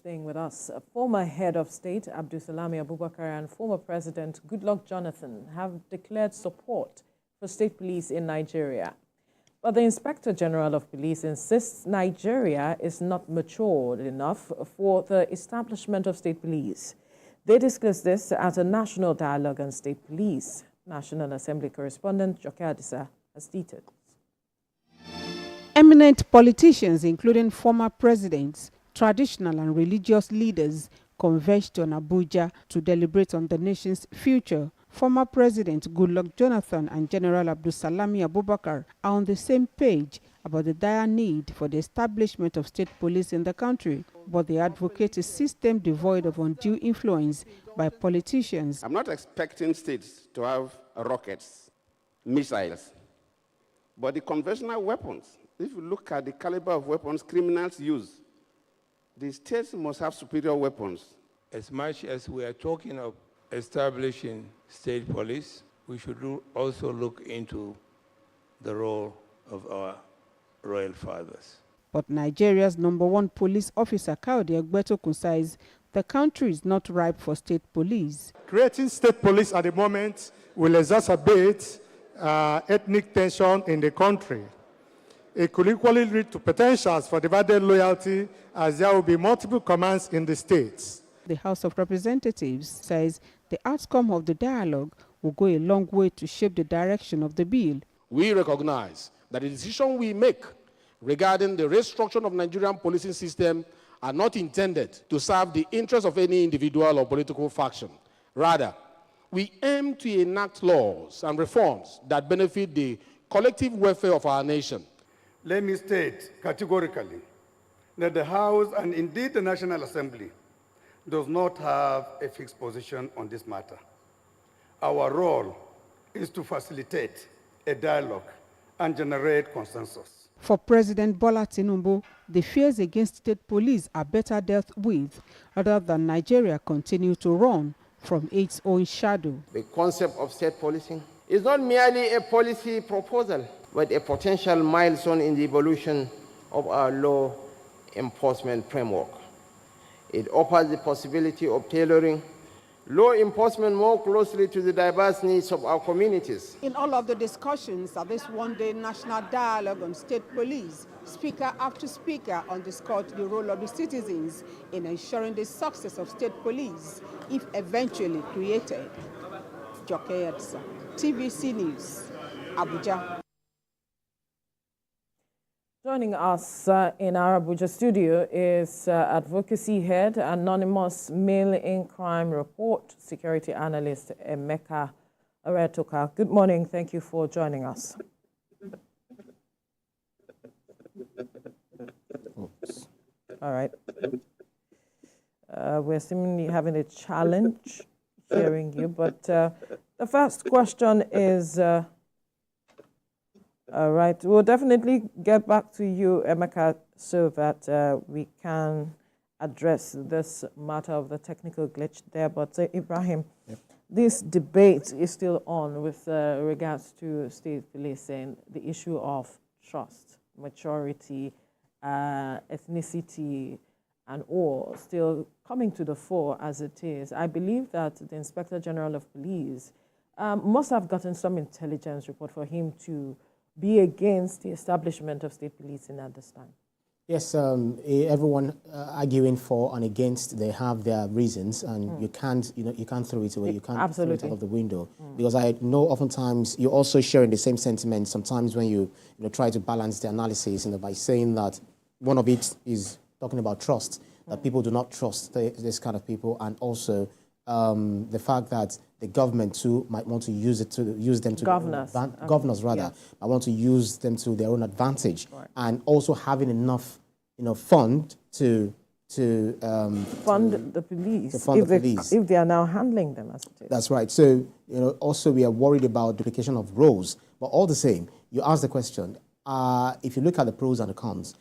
staying with us. Former head of state Abdulsalami Abubakar and former President Goodluck Jonathan have declared support for state police in Nigeria. But the Inspector General of Police insists Nigeria is not matured enough for the establishment of state police. They discussed this at a national dialogue on state police. National Assembly correspondent Jokadisa has details. Eminent politicians, including former presidents, traditional and religious leaders, converged on Abuja to deliberate on the nation's future. Former President Goodluck Jonathan and General Abdulsalami Abubakar are on the same page about the dire need for the establishment of state police in the country, but they advocate a system devoid of undue influence by politicians. I'm not expecting states to have rockets, missiles, but the conventional weapons. If you look at the caliber of weapons criminals use, the states must have superior weapons. As much as we are talking of establishing state police, we should also look into the role of our royal fathers. But Nigeria's #1 police officer, Olukayode Egbetokun, says the country is not ripe for state police. Creating state police at the moment will exacerbate ethnic tension in the country. It could equally lead to potentials for divided loyalty, as there will be multiple commands in the states. The House of Representatives says the outcome of the dialogue will go a long way to shape the direction of the bill. We recognize that the decision we make regarding the restructuring of Nigerian policing system are not intended to serve the interests of any individual or political faction. Rather, we aim to enact laws and reforms that benefit the collective welfare of our nation. Let me state categorically that the House and indeed the National Assembly does not have a fixed position on this matter. Our role is to facilitate a dialogue and generate consensus. For President Bola Tinubu, the fears against state police are better dealt with rather than Nigeria continue to run from its own shadow. The concept of state policing is not merely a policy proposal, but a potential milestone in the evolution of our law enforcement framework. It offers the possibility of tailoring law enforcement more closely to the diverse needs of our communities. In all of the discussions of this one-day national dialogue on state police, speaker after speaker underscored the role of the citizens in ensuring the success of state police, if eventually created. Jokadisa, TVC News, Abuja. Joining us in our Abuja studio is advocacy head, anonymous male in crime report, security analyst Emeka Aretoka. Good morning. Thank you for joining us. Oops. All right. We're seemingly having a challenge hearing you, but the first question is... all right, we'll definitely get back to you, Emeka, so that we can address this matter of the technical glitch there. But Ibrahim, this debate is still on with regards to state policing, the issue of trust, maturity, ethnicity, and all still coming to the fore as it is. I believe that the Inspector General of Police must have gotten some intelligence report for him to be against the establishment of state policing at this time. Yes, everyone arguing for and against, they have their reasons, and you can't throw it away. You can't throw it out of the window, because I know oftentimes you're also sharing the same sentiment. Sometimes when you try to balance the analysis, by saying that one of it is talking about trust, that people do not trust this kind of people, and also the fact that the government too might want to use them to governors rather. I want to use them to their own advantage, and also having enough fund to fund the police if they are now handling them as it is. That's right. So also we are worried about duplication of roles, but all the same, you ask the question: if you look at the pros and the cons,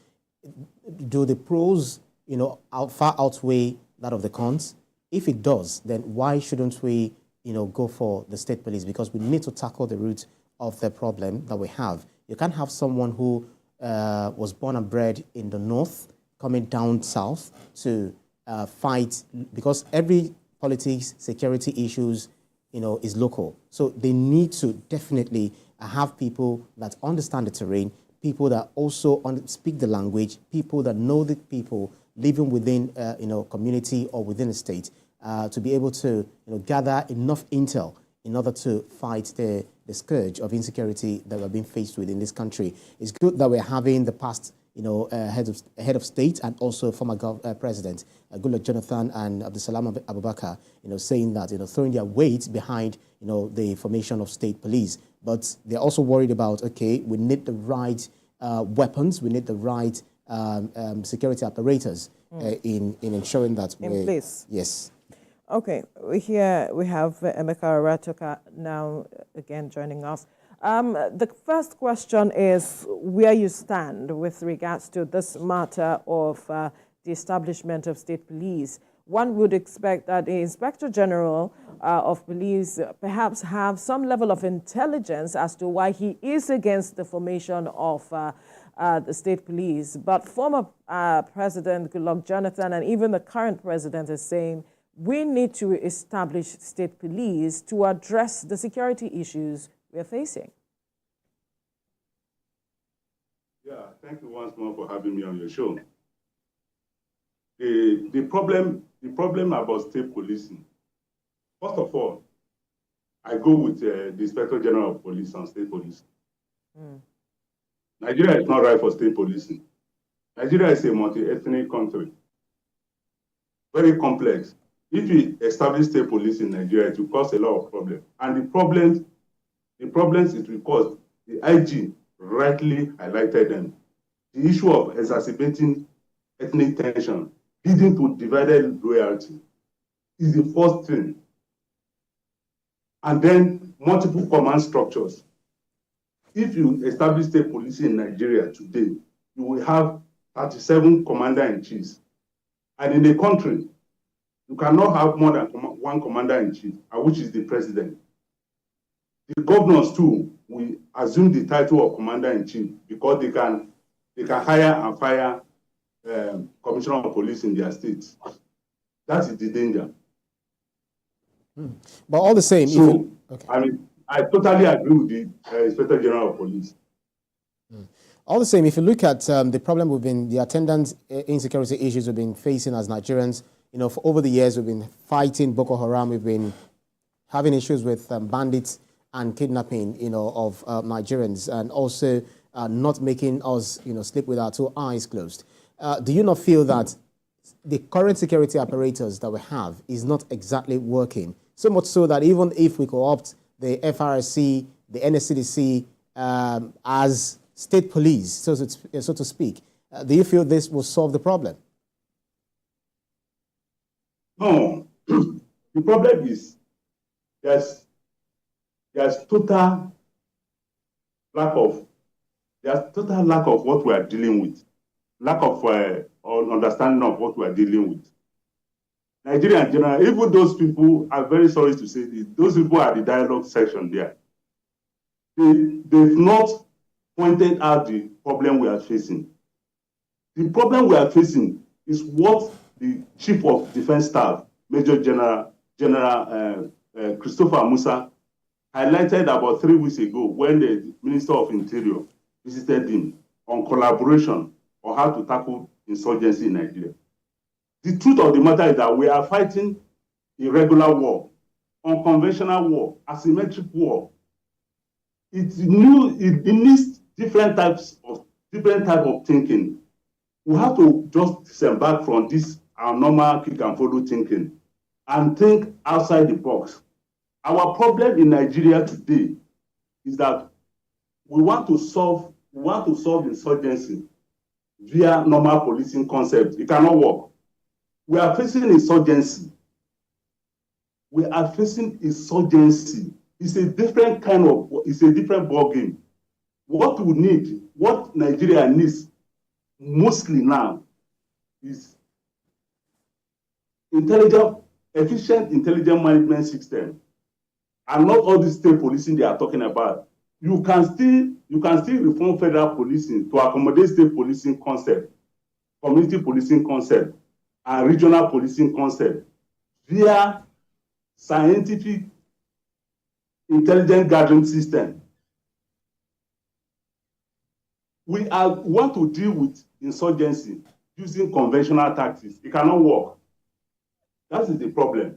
do the pros far outweigh that of the cons? If it does, then why shouldn't we go for the state police? Because we need to tackle the root of the problem that we have. You can't have someone who was born and bred in the north coming down south to fight, because every politics, security issues, is local. So they need to definitely have people that understand the terrain, people that also speak the language, people that know the people living within, community or within a state, to be able to, gather enough intel in order to fight the scourge of insecurity that we're being faced with in this country. It's good that we're having the past, head of state and also former president, Goodluck Jonathan and Abdusalam Abubakar, saying that, throwing their weight behind, the formation of state police. But they're also worried about, okay, we need the right weapons, we need the right security apparatus in ensuring that in place. Yes. Okay, we have Emeka Aratoka now again joining us. The first question is where you stand with regards to this matter of the establishment of state police. One would expect that the Inspector General of Police perhaps have some level of intelligence as to why he is against the formation of the state police. But former President Goodluck Jonathan and even the current president is saying we need to establish state police to address the security issues we're facing. Yeah, thank you once more for having me on your show. The problem about state policing, first of all, I go with the Inspector General of Police on state policing. Nigeria is not right for state policing. Nigeria is a multi-ethnic country, very complex. If we establish state police in Nigeria, it will cause a lot of problems. And the problems it will cause, the IG rightly highlighted them. The issue of exacerbating ethnic tension, leading to divided loyalty, is the first thing. And then multiple command structures. If you establish state police in Nigeria today, you will have 37 commander-in-chiefs. And in the country, you cannot have more than one commander-in-chief, which is the president. The governors, too, will assume the title of commander-in-chief because they can hire and fire commissioner of police in their states. That is the danger. But all the same, so, I totally agree with the Inspector General of Police. All the same, if you look at the problem the attendant insecurity issues we've been facing as Nigerians, for over the years, we've been fighting Boko Haram, we've been having issues with bandits and kidnapping, of Nigerians, and also not making us, sleep with our two eyes closed. Do you not feel that the current security apparatus that we have is not exactly working? So much so that even if we co-opt the FRSC, the NSCDC as state police, so to speak, do you feel this will solve the problem? No, the problem is there's total lack of what we are dealing with, lack of understanding of what we are dealing with. Nigeria in general, even those people, I'm very sorry to say this, those people are the dialogue section there. They've not pointed out the problem we are facing. The problem we are facing is what the Chief of Defense Staff, Major General Christopher Musa, highlighted about 3 weeks ago when the Minister of Interior visited him on collaboration on how to tackle insurgency in Nigeria. The truth of the matter is that we are fighting irregular war, unconventional war, asymmetric war. It needs different types of thinking. We have to just disembark from this our normal kick and follow thinking and think outside the box. Our problem in Nigeria today is that we want to solve insurgency via normal policing concept. It cannot work. We are facing insurgency. It's a different ball game. What Nigeria needs mostly now is efficient intelligence management system, and not all this state policing they are talking about. You can still reform federal policing to accommodate state policing concept, community policing concept, and regional policing concept via scientific intelligence gathering system. We want to deal with insurgency using conventional tactics. It cannot work. That is the problem.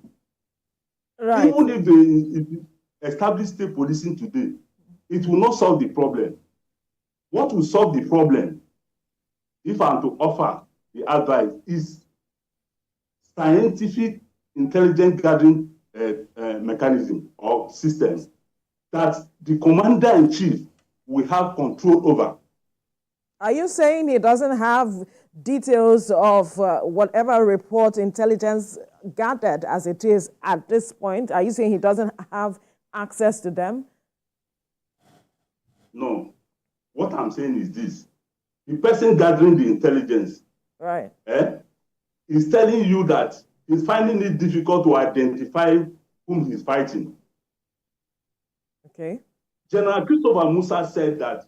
Right. Even if they establish state policing today, it will not solve the problem. What will solve the problem, if I'm to offer the advice, is scientific intelligence gathering mechanism or system that the commander-in-chief will have control over. Are you saying he doesn't have details of whatever report intelligence gathered as it is at this point? Are you saying he doesn't have access to them? No. What I'm saying is this. The person gathering the intelligence, right, is telling you that he's finding it difficult to identify whom he's fighting. Okay. General Christopher Musa said that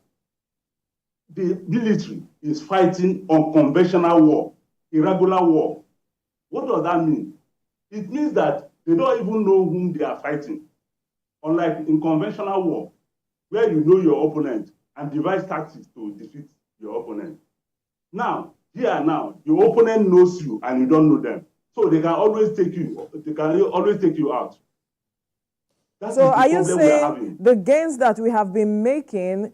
the military is fighting unconventional war, irregular war. What does that mean? It means that they don't even know whom they are fighting. Unlike in conventional war, where you know your opponent and devise tactics to defeat your opponent. Now, your opponent knows you and you don't know them. So they can always take you out. So are you saying the gains that we have been making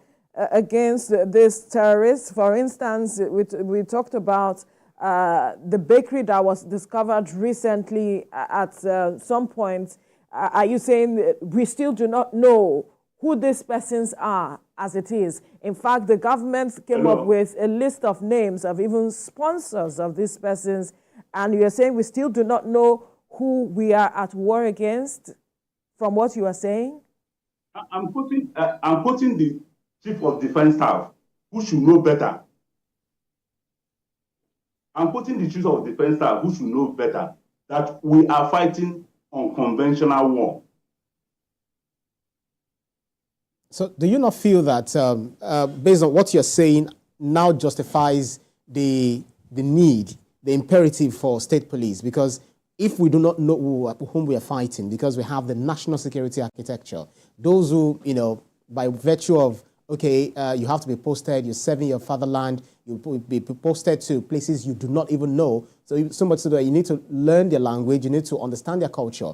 against these terrorists, for instance, we talked about the bakery that was discovered recently at some point, are you saying we still do not know who these persons are as it is? In fact, the government came up with a list of names of even sponsors of these persons, and you're saying we still do not know who we are at war against, from what you are saying? I'm putting the Chief of Defense Staff, who should know better. I'm putting the Chief of Defense Staff, who should know better, that we are fighting unconventional war. So do you not feel that, based on what you're saying, now justifies the need, the imperative for state police? Because if we do not know whom we are fighting, because we have the national security architecture, those who, by virtue of, you have to be posted, you're serving your fatherland, you'll be posted to places you do not even know. So much so that you need to learn their language, you need to understand their culture.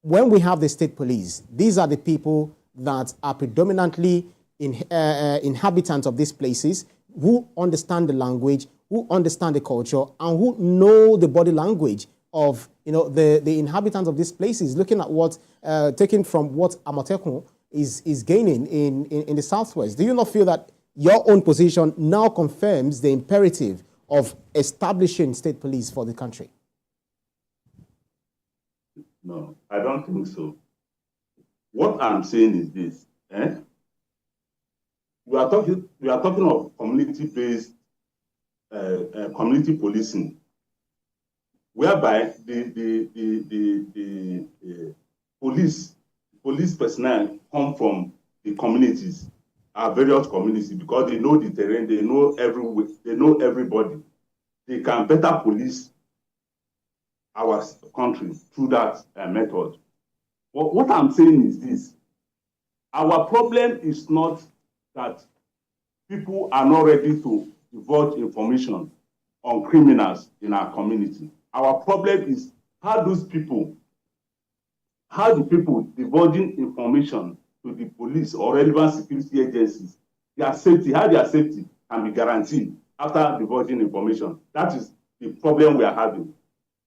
When we have the state police, these are the people that are predominantly inhabitants of these places, who understand the language, who understand the culture, and who know the body language of the inhabitants of these places, looking at what, taken from what Amotekun is gaining in the Southwest. Do you not feel that your own position now confirms the imperative of establishing state police for the country? No, I don't think so. What I'm saying is this. We are talking of community-based community policing, whereby the police personnel come from the communities, our various communities, because they know the terrain, they know everybody. They can better police our country through that method. What I'm saying is this. Our problem is not that people are not ready to divulge information on criminals in our community. Our problem is how the people divulging information to the police or relevant security agencies, how their safety can be guaranteed after divulging information. That is the problem we are having.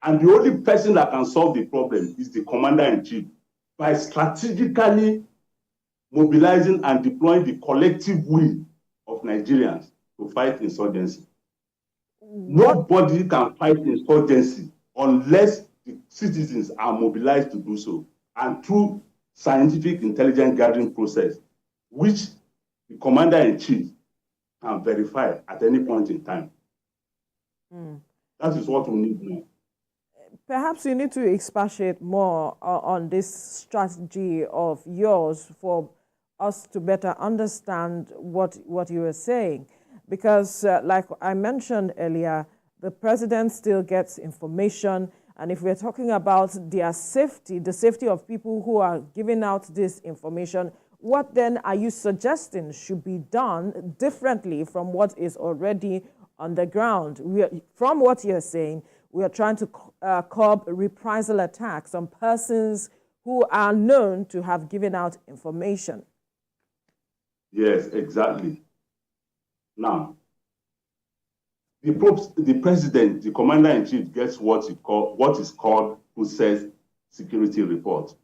And the only person that can solve the problem is the commander-in-chief, by strategically mobilizing and deploying the collective will of Nigerians to fight insurgency. Nobody can fight insurgency unless the citizens are mobilized to do so, and through scientific intelligence gathering process, which the commander-in-chief can verify at any point in time. That is what we need now. Perhaps you need to expatiate more on this strategy of yours for us to better understand what you were saying. Because like I mentioned earlier, the president still gets information. And if we're talking about their safety, the safety of people who are giving out this information, what then are you suggesting should be done differently from what is already on the ground? From what you're saying, we are trying to curb reprisal attacks on persons who are known to have given out information. Yes, exactly. Now, the president, the commander-in-chief, gets what is called process security report.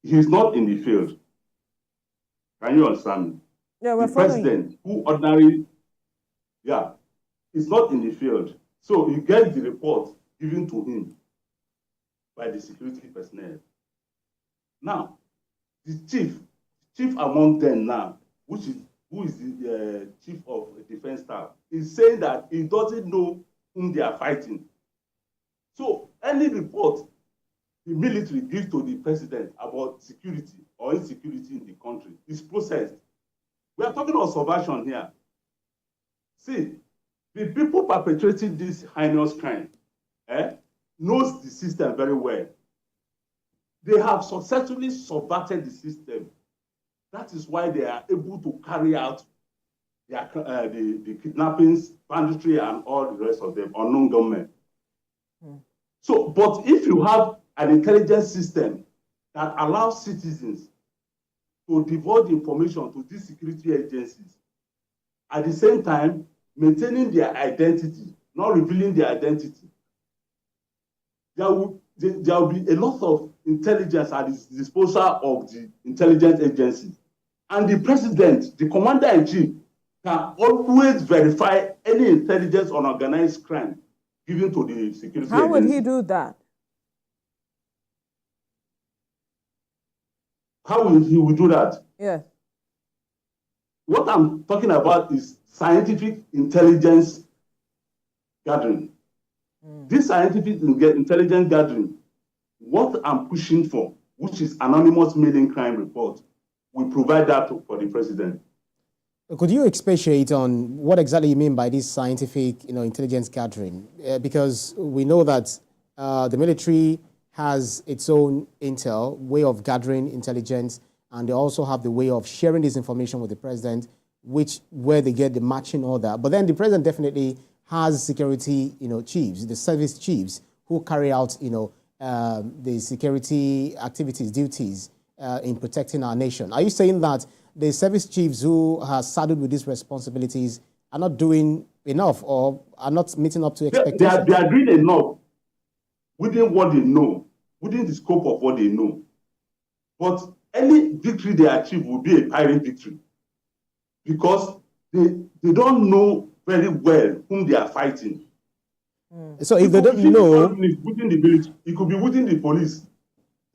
He's not in the field. Can you understand me? Yeah, we're the president, who ordinarily, is not in the field. So he gets the report given to him by the security personnel. Now, the chief among them now, who is the chief of defense staff, is saying that he doesn't know whom they are fighting. So any report the military gives to the president about security or insecurity in the country is processed. We are talking of subversion here. See, the people perpetrating this heinous crime knows the system very well. They have successfully subverted the system. That is why they are able to carry out their, the kidnappings, banditry, and all the rest of them, unknown government. So, but if you have an intelligence system that allows citizens to divulge information to these security agencies, at the same time, maintaining their identity, not revealing their identity, there will be a lot of intelligence at the disposal of the intelligence agencies. And the president, the commander-in-chief, can always verify any intelligence on organized crime given to the security agencies. How would he do that? How will he do that? Yes. What I'm talking about is scientific intelligence gathering. This scientific intelligence gathering, what I'm pushing for, which is anonymous mailing crime report, we provide that for the president. Could you expatiate on what exactly you mean by this scientific, intelligence gathering? Because we know that the military has its own intel, way of gathering intelligence, and they also have the way of sharing this information with the president, where they get the matching order. But then the president definitely has security, chiefs, the service chiefs, who carry out, the security activities, duties in protecting our nation. Are you saying that the service chiefs who are saddled with these responsibilities are not doing enough or are not meeting up to expectations? They are doing enough within what they know, within the scope of what they know. But any victory they achieve will be a pirate victory because they don't know very well whom they are fighting. So if they don't know, within the village, it could be within the police.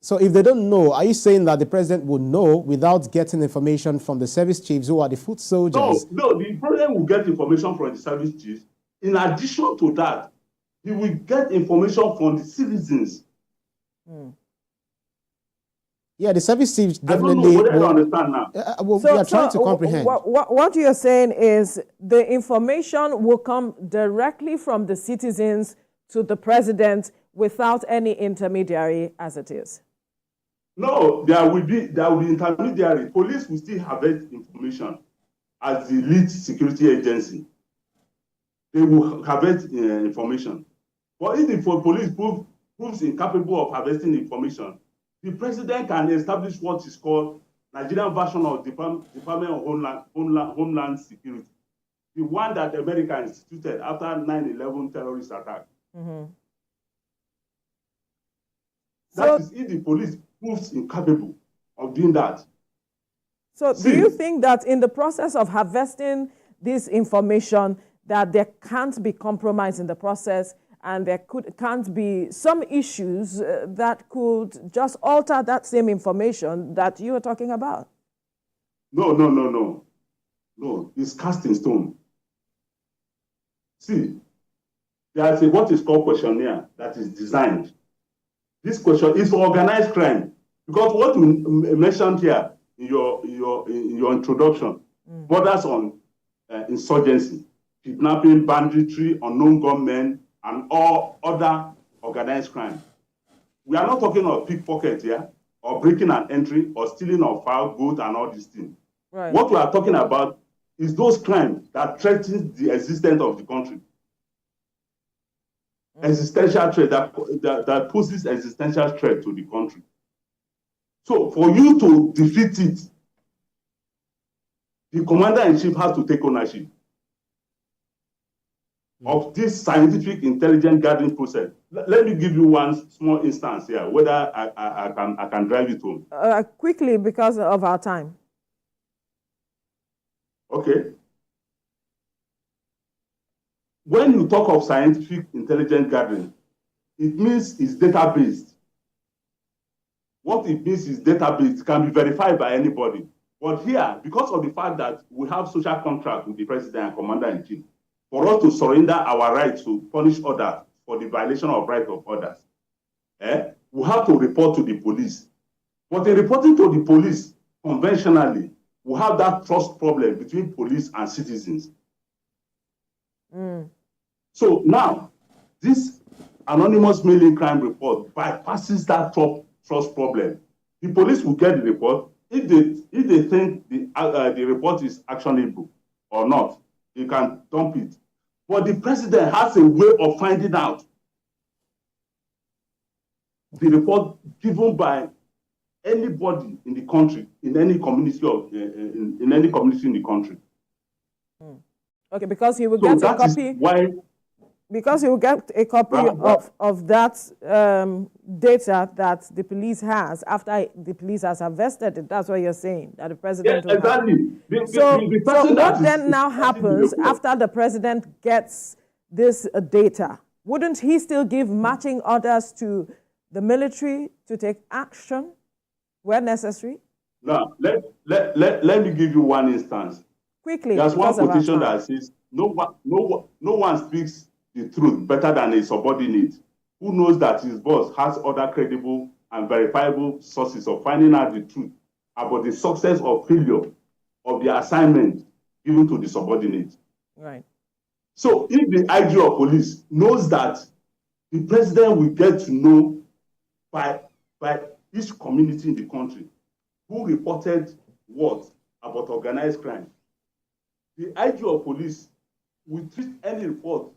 So if they don't know, are you saying that the president will know without getting information from the service chiefs who are the foot soldiers? No, the president will get information from the service chiefs. In addition to that, he will get information from the citizens. Yeah, the service chiefs definitely. I don't know whether you understand now. We are trying to comprehend. What you're saying is the information will come directly from the citizens to the president without any intermediary as it is. No, there will be intermediary. Police will still have that information as the lead security agency. They will have that information. But if the police proves incapable of harvesting information, the president can establish what is called Nigerian version of Department of Homeland Security, the one that America instituted after 9/11 terrorist attack. That is if the police proves incapable of doing that. So do you think that in the process of harvesting this information that there can't be compromise in the process and there can't be some issues that could just alter that same information that you were talking about? No. No, it's cast in stone. See, there is what is called questionnaire that is designed. This question is for organized crime because what you mentioned here in your introduction borders on insurgency. kidnapping, banditry, unknown gunmen, and all other organized crime. We are not talking of pickpocket here, or breaking and entry, or stealing of fowl, goat, and all these things. Right. What we are talking about is those crimes that threaten the existence of the country. Existential threat, that poses existential threat to the country. So for you to defeat it, the commander-in-chief has to take ownership of this scientific intelligence gathering process. Let me give you one small instance here, whether I can drive it home. Quickly, because of our time. Okay. When you talk of scientific intelligence gathering, it means it's data-based. What it means is data-based, can be verified by anybody. But here, because of the fact that we have social contract with the president and commander-in-chief, for us to surrender our right to punish others for the violation of rights of others, we have to report to the police. But in reporting to the police, conventionally, we have that trust problem between police and citizens. So now, this anonymous mailing crime report bypasses that trust problem. The police will get the report. If they think the report is actionable or not, they can dump it. But the president has a way of finding out the report given by anybody in the country, in any community in any community in the country. Okay, because he will get a copy. Because he will get a copy of that data that the police has after the police has harvested it. That's what you're saying, that the president will exactly. So what then now happens after the president gets this data? Wouldn't he still give matching orders to the military to take action where necessary? Now, let me give you one instance. Quickly. There's one quotation that says, no one speaks the truth better than a subordinate who knows that his boss has other credible and verifiable sources of finding out the truth about the success or failure of the assignment given to the subordinate. Right. So if the IG of police knows that the president will get to know by each community in the country who reported what about organized crime, the IG of police will treat any report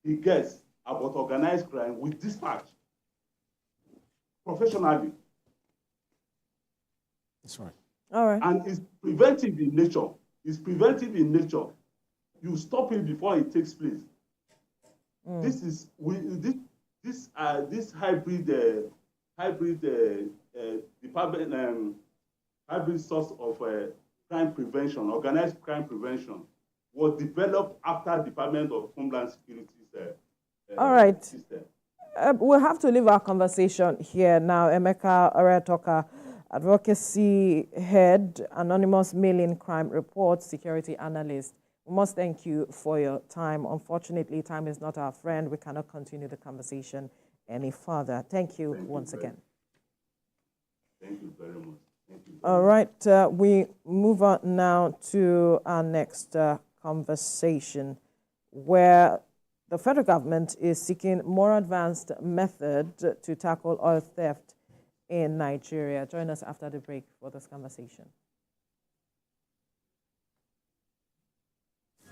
he gets about organized crime with dispatch professionally. That's right. All right. And it's preventive in nature. It's preventive in nature. You stop it before it takes place. This is this hybrid department hybrid source of crime prevention, organized crime prevention, was developed after Department of Homeland Security's all right. system. We'll have to leave our conversation here now. Emeka Oretoka, advocacy head, anonymous mailing crime report, security analyst. We must thank you for your time. Unfortunately, time is not our friend. We cannot continue the conversation any further. Thank you once again. Thank you very much. Thank you. All right, we move on now to our next conversation, where the federal government is seeking more advanced method to tackle oil theft in Nigeria. Join us after the break for this conversation.